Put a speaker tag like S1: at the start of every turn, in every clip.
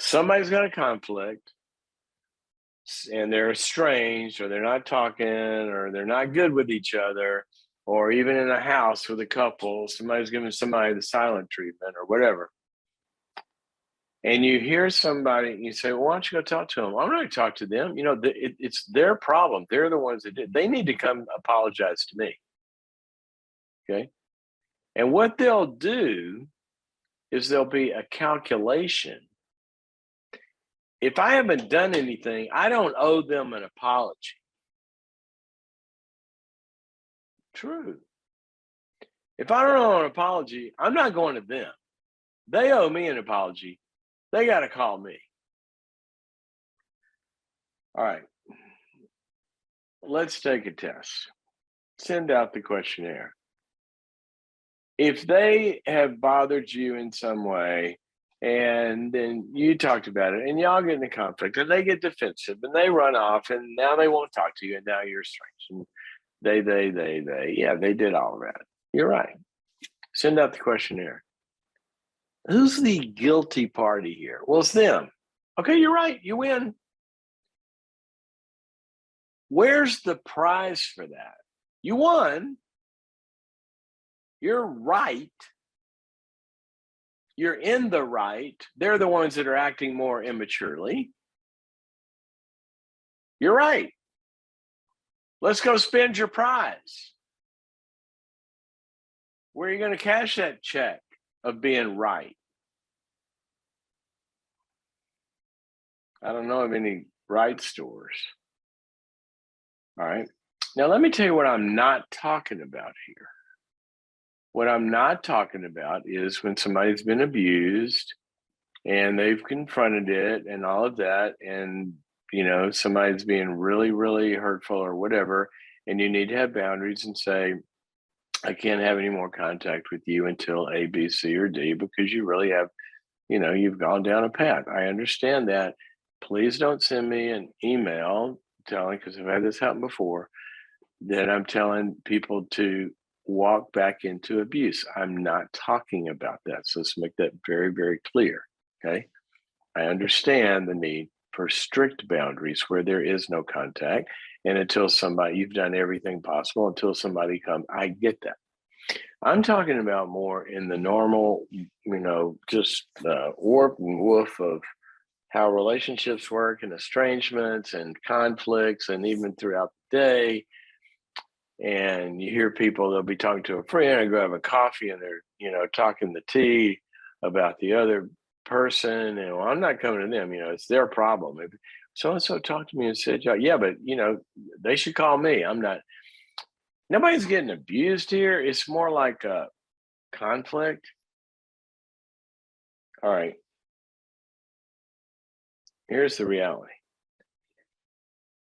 S1: somebody's got a conflict and they're estranged, or they're not talking, or they're not good with each other, or even in a house with a couple, somebody's giving somebody the silent treatment or whatever. And you hear somebody and you say, well, why don't you go talk to them? I'm not going to talk to them. It's their problem. They're the ones that did. They need to come apologize to me. Okay. And what they'll do is there'll be a calculation. If I haven't done anything, I don't owe them an apology. True. If I don't owe an apology, I'm not going to them. They owe me an apology. They got to call me. All right. Let's take a test. Send out the questionnaire. If they have bothered you in some way, and then you talked about it, and y'all get in a conflict, and they get defensive, and they run off, and now they won't talk to you, and now you're estranged. And yeah, they did all of that. You're right. Send out the questionnaire. Who's the guilty party here? Well, it's them. Okay, you're right. You win. Where's the prize for that? You won. You're right. You're in the right. They're the ones that are acting more immaturely. You're right. Let's go spend your prize. Where are you going to cash that check of being right? I don't know of any right stores. All right. Now, let me tell you what I'm not talking about here. What I'm not talking about is when somebody's been abused and they've confronted it and all of that, and somebody's being really, really hurtful or whatever, and you need to have boundaries and say, I can't have any more contact with you until A, B, C, or D, because you really have, you've gone down a path. I understand that. Please don't send me an email telling, because I've had this happen before, that I'm telling people to walk back into abuse. I'm not talking about that. So let's make that very, very clear. Okay. I understand the need for strict boundaries where there is no contact. And until you've done everything possible until somebody comes, I get that. I'm talking about more in the normal, just warp and woof of how relationships work and estrangements and conflicts, and even throughout the day. And you hear people, they'll be talking to a friend and go have a coffee, and they're, talking the tea about the other person. And well, I'm not coming to them, it's their problem. If so-and-so talked to me and said, yeah, but they should call me. Nobody's getting abused here. It's more like a conflict. All right. Here's the reality.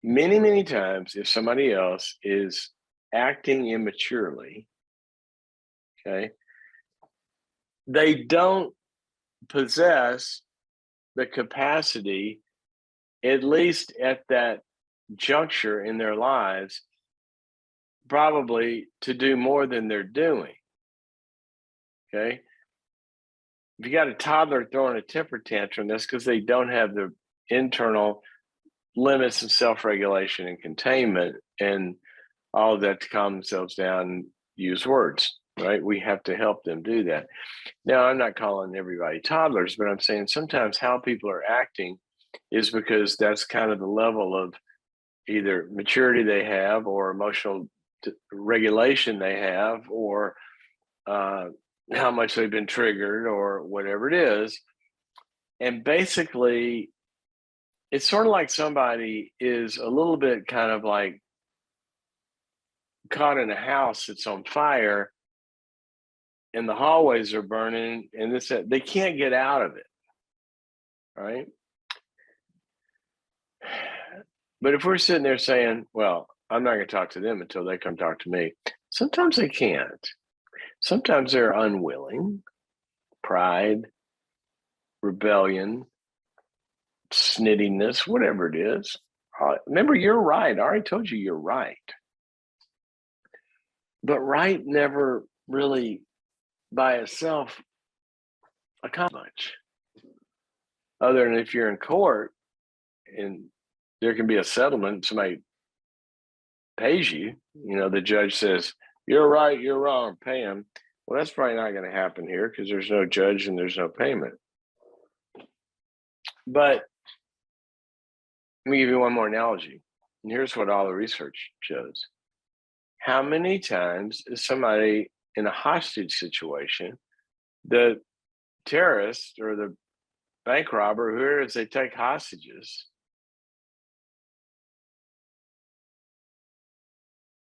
S1: Many, many times, if somebody else is acting immaturely, okay, they don't possess the capacity, at least at that juncture in their lives, probably to do more than they're doing. Okay. If you got a toddler throwing a temper tantrum, that's because they don't have the internal limits of self-regulation and containment and all of that to calm themselves down and use words, right? We have to help them do that. Now, I'm not calling everybody toddlers, but I'm saying sometimes how people are acting is because that's kind of the level of either maturity they have or emotional regulation they have, or how much they've been triggered or whatever it is. And basically, it's sort of like somebody is a little bit kind of like caught in a house that's on fire and the hallways are burning and they can't get out of it. Right. But if we're sitting there saying, well, I'm not going to talk to them until they come talk to me, sometimes they can't. Sometimes they're unwilling, pride, rebellion, snittiness, whatever it is. Remember, you're right. I already told you you're right. But right never really by itself accomplishes much. other than if you're in court and there can be a settlement, somebody pays you, the judge says, you're right, you're wrong, pay him. Well, that's probably not going to happen here because there's no judge and there's no payment. But let me give you one more analogy. And here's what all the research shows. How many times is somebody in a hostage situation, the terrorist or the bank robber, whoever it is, they take hostages,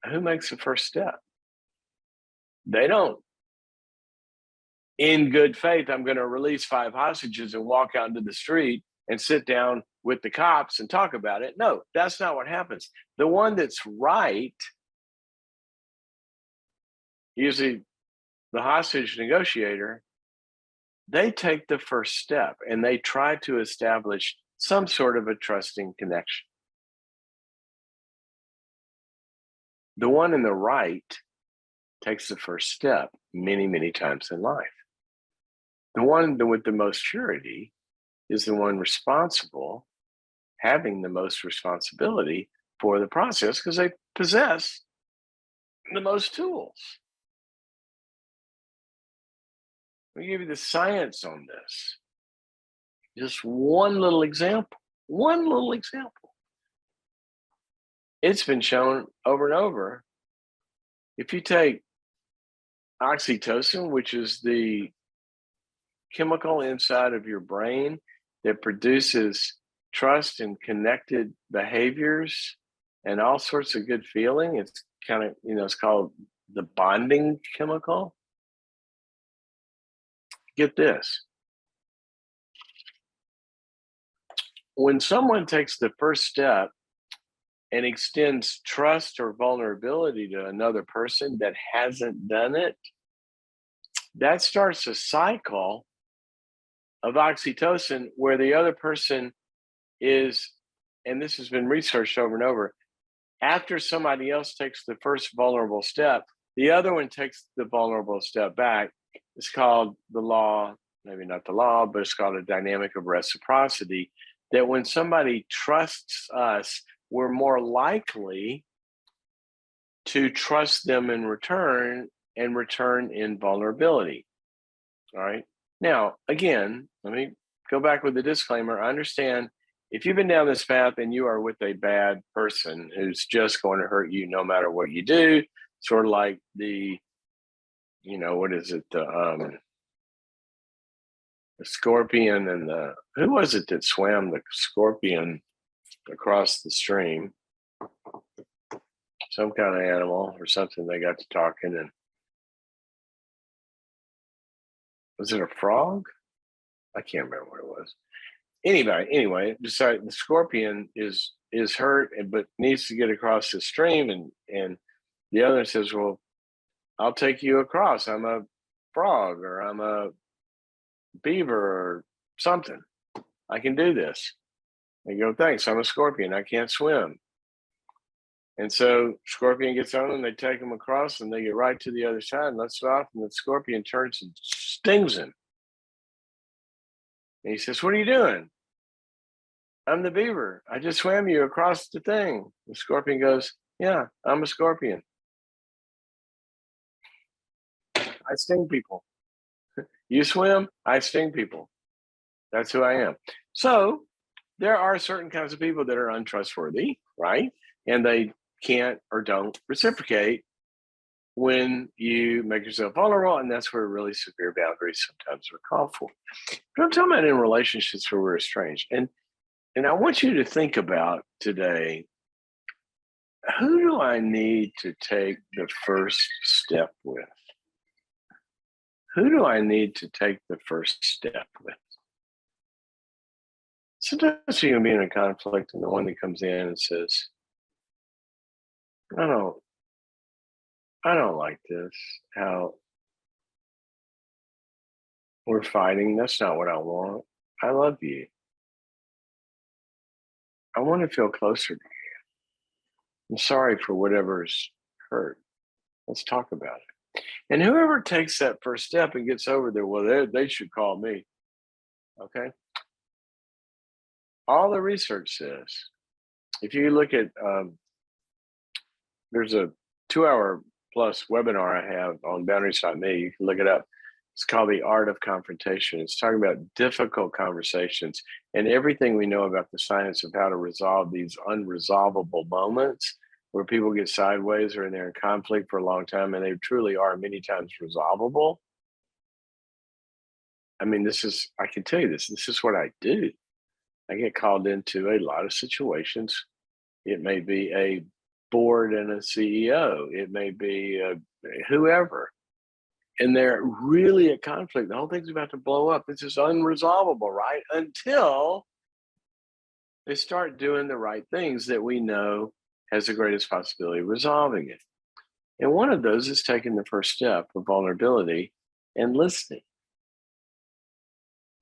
S1: who makes the first step? They don't, in good faith, I'm going to release 5 hostages and walk out into the street and sit down with the cops and talk about it. No, that's not what happens. The one that's right, usually the hostage negotiator, they take the first step and they try to establish some sort of a trusting connection. The one in the right takes the first step many, many times in life. The one with the most surety is the one responsible, having the most responsibility for the process because they possess the most tools. Let me give you the science on this. Just one little example. One little example. It's been shown over and over. If you take oxytocin, which is the chemical inside of your brain that produces trust and connected behaviors and all sorts of good feeling, it's kind of, it's called the bonding chemical. Get this. When someone takes the first step and extends trust or vulnerability to another person that hasn't done it, that starts a cycle of oxytocin where the other person is, and this has been researched over and over, after somebody else takes the first vulnerable step, the other one takes the vulnerable step back. It's called the law, maybe not the law, but it's called a dynamic of reciprocity, that when somebody trusts us, we're more likely to trust them in return and return in vulnerability. All right. Now, again, let me go back with the disclaimer. I understand if you've been down this path and you are with a bad person who's just going to hurt you no matter what you do, sort of like the, what is it? The scorpion and who was it that swam the scorpion across the stream? Some kind of animal or something. They got to talking, and was it a frog? I can't remember what it was. Anyway, decided the scorpion is hurt but needs to get across the stream, and the other says, well, I'll take you across. I'm a frog or I'm a beaver or something. I can do this. They go, thanks, I'm a scorpion. I can't swim. And so scorpion gets on and they take him across and they get right to the other side and lets it off, and the scorpion turns and stings him. And he says, what are you doing? I'm the beaver. I just swam you across the thing. The scorpion goes, yeah, I'm a scorpion. I sting people. You swim, I sting people. That's who I am. So there are certain kinds of people that are untrustworthy, right? And they can't or don't reciprocate when you make yourself vulnerable, and that's where really severe boundaries sometimes are called for. But I'm talking about in relationships where we're estranged. And I want you to think about today, who do I need to take the first step with? Who do I need to take the first step with? Sometimes you can be in a conflict and the one that comes in and says, I don't like this, how we're fighting. That's not what I want. I love you. I want to feel closer to you. I'm sorry for whatever's hurt. Let's talk about it. And whoever takes that first step and gets over there, well, they should call me. Okay. all the research says, if you look at, there's a 2-hour plus webinar I have on boundaries.me. You can look it up. It's called The Art of Confrontation. It's talking about difficult conversations and everything we know about the science of how to resolve these unresolvable moments where people get sideways or they're in conflict for a long time, and they truly are many times resolvable. I mean, I can tell you this is what I do. I get called into a lot of situations. It may be a board and a CEO. It may be whoever. And they're really at conflict. The whole thing's about to blow up. This is unresolvable, right? Until they start doing the right things that we know has the greatest possibility of resolving it. And one of those is taking the first step of vulnerability and listening.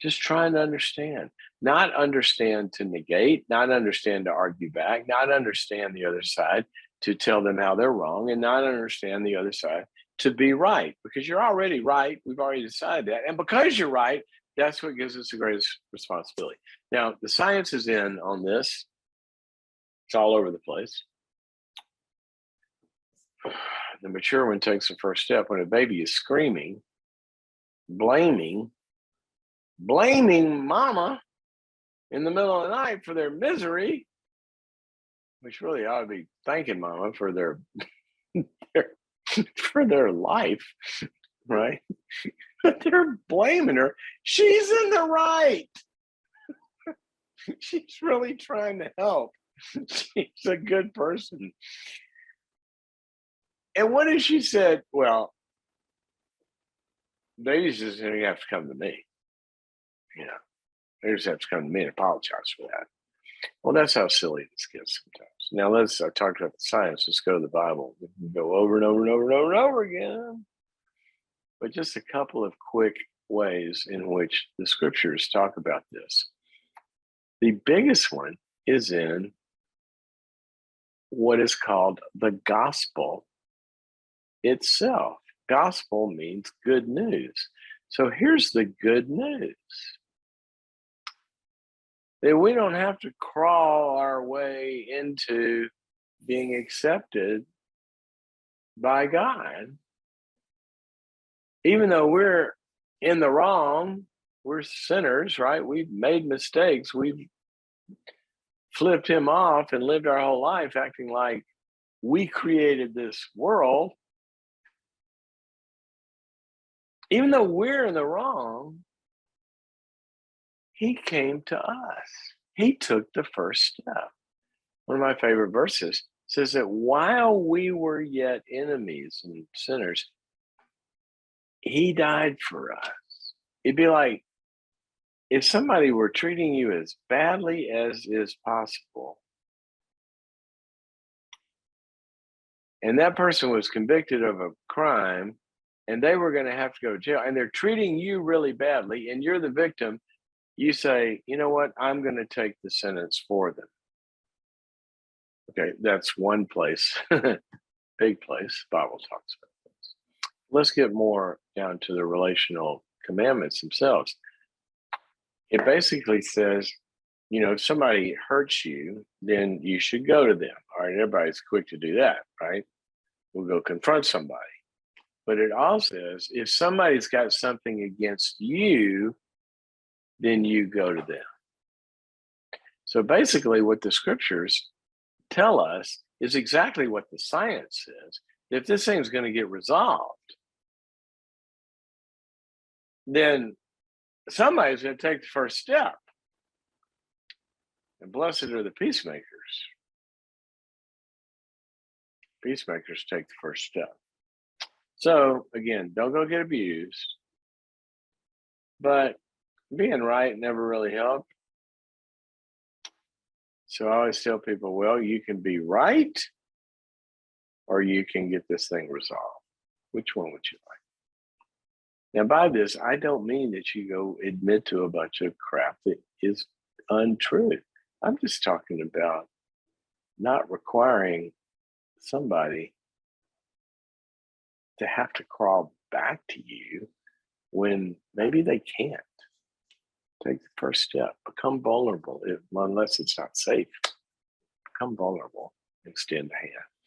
S1: Just trying to understand, not understand to negate, not understand to argue back, not understand the other side to tell them how they're wrong, and not understand the other side to be right, because you're already right. We've already decided that. And because you're right, that's what gives us the greatest responsibility. Now, the science is in on this. It's all over the place. The mature one takes the first step when a baby is screaming, blaming mama in the middle of the night for their misery, which really ought to be thanking mama for their for their life, right? But they're blaming her. She's in the right. She's really trying to help. She's a good person. And what if she said, well, they just have to come to me. You know, they just have to come to me and apologize for that. Well, that's how silly this gets sometimes. Now I talked about the science. Let's go to the Bible. We can go over and over and over and over and over again. But just a couple of quick ways in which the scriptures talk about this. The biggest one is in what is called the gospel itself. Gospel means good news. So here's the good news. That we don't have to crawl our way into being accepted by God. Even though we're in the wrong, we're sinners, right? We've made mistakes. We've flipped him off and lived our whole life acting like we created this world. Even though we're in the wrong, he came to us. He took the first step. One of my favorite verses says that while we were yet enemies and sinners, he died for us. It'd be like if somebody were treating you as badly as is possible, and that person was convicted of a crime, and they were going to have to go to jail, and they're treating you really badly, and you're the victim, you say, you know what, I'm going to take the sentence for them. Okay, that's one place, big place, the Bible talks about this. Let's get more down to the relational commandments themselves. It basically says, you know, if somebody hurts you, then you should go to them. All right, everybody's quick to do that, right? We'll go confront somebody. But it also says, if somebody's got something against you, then you go to them. So basically what the scriptures tell us is exactly what the science says. If this thing's going to get resolved, then somebody's going to take the first step. And blessed are the peacemakers. Peacemakers take the first step. So again, don't go get abused. But being right never really helped. So I always tell people, well, you can be right or you can get this thing resolved. Which one would you like? Now, by this, I don't mean that you go admit to a bunch of crap that is untrue. I'm just talking about not requiring somebody to have to crawl back to you when maybe they can't. Take the first step. Become vulnerable, unless it's not safe. Become vulnerable. Extend a hand.